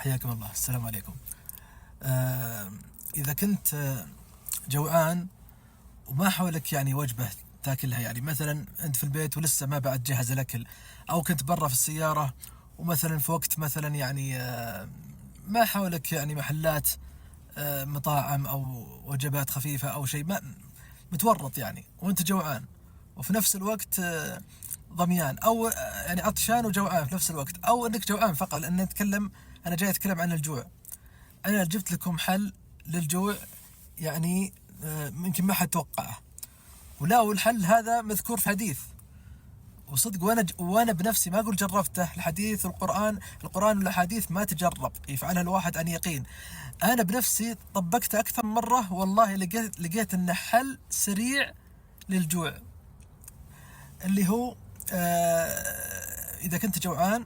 حياكم الله. السلام عليكم. إذا كنت جوعان وما حولك يعني وجبة تاكلها، يعني مثلا أنت في البيت ولسه ما بعد جهز الأكل، أو كنت برا في السيارة ومثلا في وقت مثلا يعني ما حولك يعني محلات، مطاعم أو وجبات خفيفة أو شيء، ما متورط يعني وأنت جوعان، وفي نفس الوقت ضميان أو يعني عطشان وجوعان في نفس الوقت، أو أنك جوعان فقط. لأن نتكلم، أنا جاي أتكلم عن الجوع. أنا جبت لكم حل للجوع يعني يمكن ما حد توقعه، ولا والحل هذا مذكور في حديث وصدق، وانا بنفسي ما اقول جربته. الحديث القرآن والاحاديث ما تجرب، يفعلها الواحد عن يقين. انا بنفسي طبقته اكثر من مرة، والله لقيت انه حل سريع للجوع، اللي هو اذا كنت جوعان.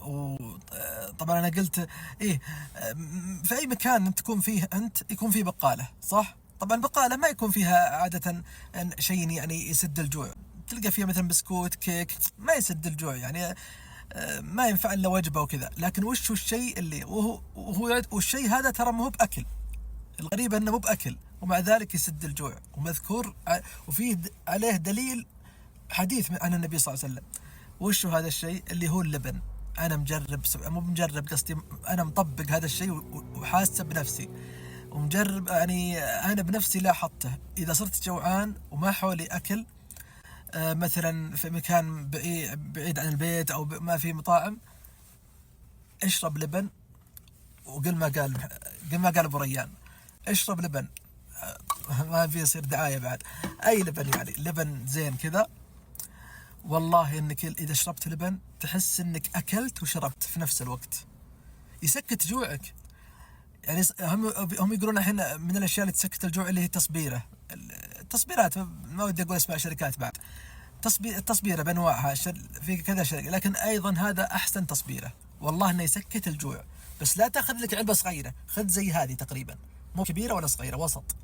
وطبعا انا قلت ايه، في اي مكان تكون فيه انت يكون فيه بقالة، صح؟ طبعا بقالة ما يكون فيها عادة شيء يعني يسد الجوع، تلقى فيها مثلا بسكوت، كيك، ما يسد الجوع يعني، ما ينفع الا وجبة وكذا. لكن وش هو الشيء اللي والشيء هذا ترى مو بأكل. الغريب انه مو بأكل ومع ذلك يسد الجوع، ومذكور وفيه عليه دليل حديث عن النبي صلى الله عليه وسلم. وش هذا الشيء؟ اللي هو اللبن. انا مجرب، مو مجرب قصدي، انا مطبق هذا الشيء وحاسه بنفسي ومجرب، يعني انا بنفسي لاحظته. اذا صرت جوعان وما حولي اكل، مثلا في مكان بعيد عن البيت او ما في مطاعم، اشرب لبن. وقل ما قال ابو ريان، اشرب لبن. ما في يصير دعايه بعد. اي لبن، يعني لبن زين كذا. والله انك اذا شربت لبن تحس انك اكلت وشربت في نفس الوقت، يسكت جوعك. يعني هم يقولون الحين من الاشياء اللي تسكت الجوع اللي هي التصبيره. التصبيرات ما ودي اقول اسماء شركات بعد. التصبيره بانواعها، في كذا شركه، لكن ايضا هذا احسن تصبيره، والله انه يسكت الجوع. بس لا تاخذ لك علبه صغيره، خذ زي هذه تقريبا، مو كبيره ولا صغيره، وسط.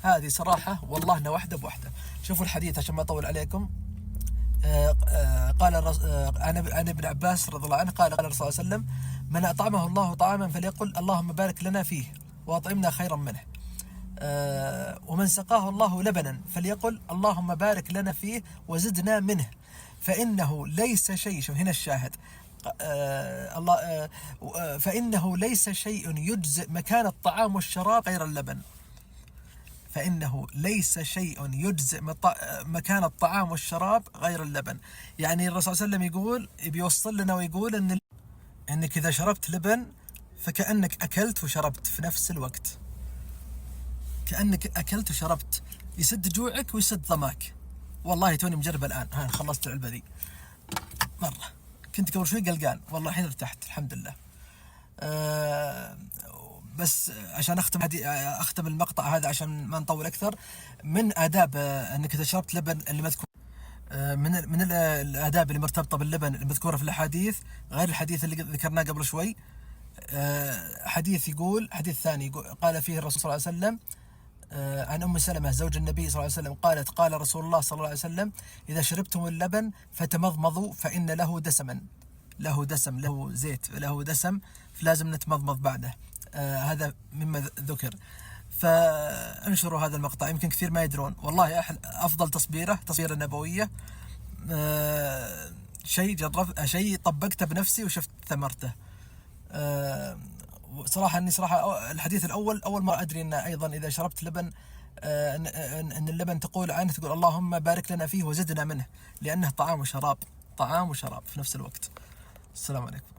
هذه صراحه والله انها واحده بواحده. شوفوا الحديث عشان ما اطول عليكم. قال عن ابن عباس رضي الله عنه قال الرسول صلى الله عليه وسلم: من أطعمه الله طعاما فليقل اللهم بارك لنا فيه وأطعمنا خيرا منه، ومن سقاه الله لبنا فليقل اللهم بارك لنا فيه وزدنا منه، فإنه ليس شيء، شوف هنا الشاهد، فإنه ليس شيء يجزئ مكان الطعام والشراب غير اللبن. فإنه ليس شيء يجزئ مكان الطعام والشراب غير اللبن. يعني الرسول صلى الله عليه وسلم يقول، بيوصل لنا ويقول إنك إذا شربت لبن فكأنك أكلت وشربت في نفس الوقت، كأنك أكلت وشربت، يسد جوعك ويسد ظماك. والله توني مجرب الآن، خلصت العلبة ذي مرة، كنت قبل شوي قلقان، والله الحين ارتحت الحمد لله. بس عشان أختم المقطع هذا عشان ما نطول أكثر. من آداب أنك إذا شربت لبن اللي مذكور، من الآداب اللي مرتبطة باللبن المذكورة في الحديث، غير الحديث اللي ذكرناه قبل شوي. حديث ثاني قال فيه الرسول صلى الله عليه وسلم عن أم سلمة زوج النبي صلى الله عليه وسلم قالت: قال رسول الله صلى الله عليه وسلم: إذا شربتم اللبن فتمضمضوا فإن له دسما، له زيت، له دسم، فلازم نتمضمض بعده. هذا مما ذكر. فانشروا هذا المقطع، يمكن كثير ما يدرون. والله أفضل تصبيرة نبوية، شيء طبقته بنفسي وشفت ثمرته. صراحة الحديث الأول أول ما أدري أن أيضا إذا شربت لبن، أن اللبن تقول اللهم بارك لنا فيه وزدنا منه، لأنه طعام وشراب في نفس الوقت. السلام عليكم.